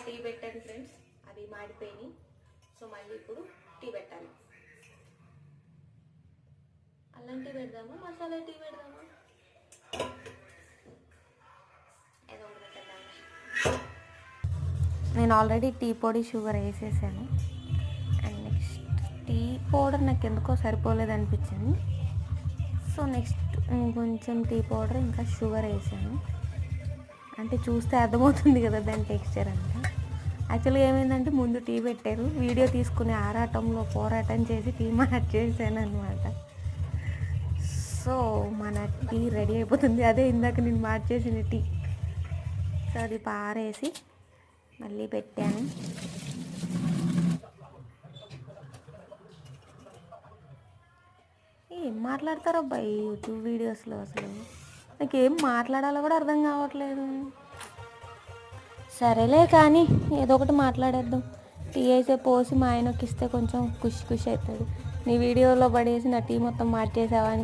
Tea పెట్టాను friends, అది మాడిపోయినాయి. So మళ్ళీ ఇప్పుడు టీ పెట్టాలి. అల్లం టీ పెడదామా, మసాలా టీ పెడదామా, ఏదో ఒకటి పెట్టేద్దాం. నేను ఆల్రెడీ టీ పొడి షుగర్ వేసేసాను. అండ్ నెక్స్ట్ టీ పౌడర్ నాకు ఎందుకో సరిపోలేదు అనిపించింది. సో నెక్స్ట్ కొంచెం టీ పౌడర్ ఇంకా షుగర్ వేసాను. అంటే చూస్తే అర్థమవుతుంది కదా దాని టెక్స్చర్ అంతా. యాక్చువల్గా ఏమైందంటే ముందు టీ పెట్టారు, వీడియో తీసుకునే ఆరాటంలో పోరాటం చేసి టీ మార్చేసాను అనమాట. సో మన టీ రెడీ అయిపోతుంది. అదే ఇందాక నేను మార్చేసిన టీ. సో అది పారేసి మళ్ళీ పెట్టాను. ఏం మాట్లాడతారు అబ్బాయి యూట్యూబ్ వీడియోస్లో, అసలు నాకు ఏం మాట్లాడాలో కూడా అర్థం కావట్లేదు. సరేలే కానీ ఏదో ఒకటి మాట్లాడేద్దాం. టీ అయితే పోసి మా ఆయనకి ఇస్తే కొంచెం ఖుషి అవుతుంది. నీ వీడియోలో పడేసి నా టీ మొత్తం మార్చేసావా అని